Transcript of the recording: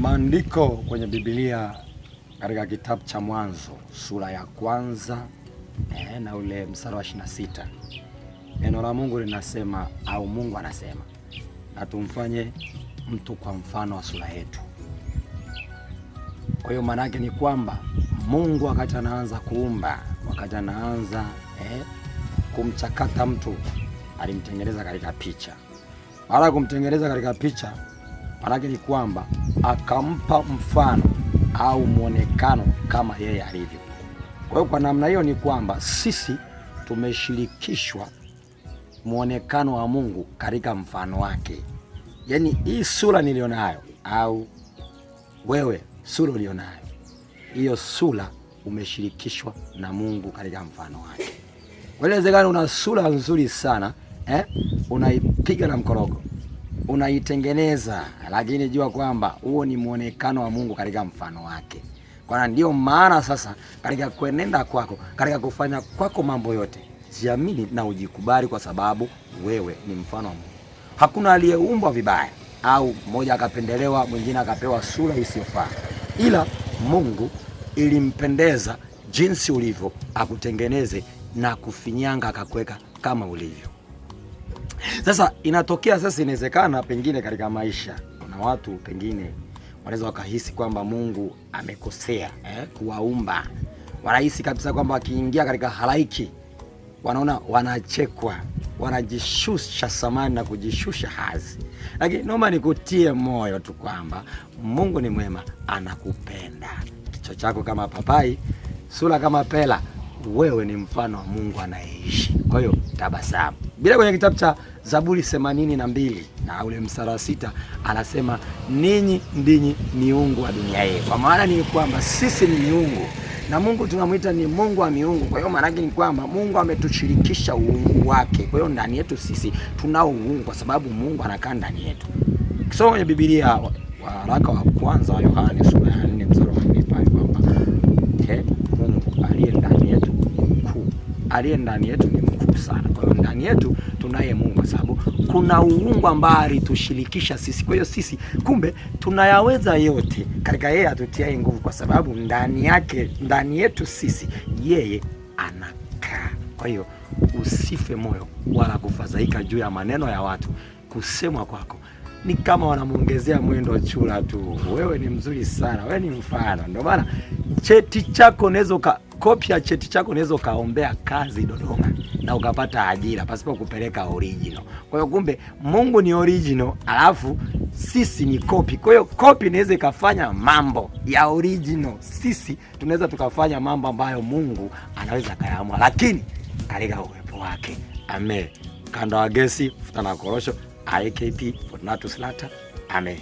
Maandiko kwenye Biblia katika kitabu cha Mwanzo sura ya kwanza na ule mstari wa 26. Neno la Mungu linasema, au Mungu anasema, na tumfanye mtu kwa mfano wa sura yetu. Kwa hiyo maana yake ni kwamba Mungu wakati anaanza kuumba, wakati anaanza kumchakata mtu, alimtengeneza katika picha. Baada ya kumtengeneza katika picha, maana yake ni kwamba akampa mfano au muonekano kama yeye alivyo. Kwa hiyo kwa namna hiyo ni kwamba sisi tumeshirikishwa muonekano wa Mungu katika mfano wake. Yaani hii sura nilionayo, au wewe sura ulionayo, hiyo sura umeshirikishwa na Mungu katika mfano wake. Inawezekana una sura nzuri sana, unaipiga na mkorogo, unaitengeneza, lakini jua kwamba huo ni muonekano wa Mungu katika mfano wake. Kwa ndio maana sasa katika kuenenda kwako, katika kufanya kwako mambo yote, jiamini na ujikubali, kwa sababu wewe ni mfano wa Mungu. Hakuna aliyeumbwa vibaya, au mmoja akapendelewa mwingine akapewa sura isiyofaa, ila Mungu ilimpendeza jinsi ulivyo akutengeneze na kufinyanga akakuweka kama ulivyo. Sasa inatokea sasa, inawezekana pengine katika maisha kuna watu pengine wanaweza wakahisi kwamba Mungu amekosea kuwaumba. Wanahisi kabisa kwamba wakiingia katika halaiki wanaona wanachekwa, wanajishusha samani na kujishusha hadhi. Lakini naomba nikutie moyo tu kwamba Mungu ni mwema, anakupenda. Kichwa chako kama papai, sura kama pela, wewe ni mfano wa Mungu anayeishi. Kwa hiyo tabasamu. Bila kwenye kitabu cha Zaburi 82 na ule mstari wa 6 anasema, ninyi ndinyi miungu wa dunia hii. Kwa maana ni kwamba sisi ni miungu na Mungu tunamuita ni Mungu wa miungu. Kwa hiyo maana ni kwamba Mungu ametushirikisha uungu wake. Kwa hiyo ndani yetu sisi tunao uungu, kwa sababu Mungu anakaa ndani yetu. Kisoma kwenye Biblia waraka wa kwanza wa Yohana sura ya 4 mstari wa 4 pale kwamba Mungu aliye ndani yetu ni mkuu. Aliye ndani yetu ni mkuu sana. Kwa hiyo ndani yetu tunaye Mungu, kwa sababu kuna uungu ambao alitushirikisha sisi. Kwa hiyo sisi kumbe tunayaweza yote katika yeye atutiaye nguvu, kwa sababu ndani yake, ndani yetu sisi yeye anakaa. Kwa hiyo usife moyo wala kufadhaika juu ya maneno ya watu. Kusemwa kwako ni kama wanamuongezea mwendo chura tu. Wewe ni mzuri sana, wewe ni mfano. Ndio maana cheti chako unaweza kopia, cheti chako unaweza kaombea kazi Dodoma na ukapata ajira pasipo kupeleka original. Kwa hiyo kumbe Mungu ni original, alafu sisi ni copy. Kwa hiyo copy inaweza ikafanya mambo ya original, sisi tunaweza tukafanya mambo ambayo Mungu anaweza kayaamua, lakini katika uwepo wake. Amen. Kanda wa gesi, futa na korosho, IKP, Fortunatus Lata. Amen.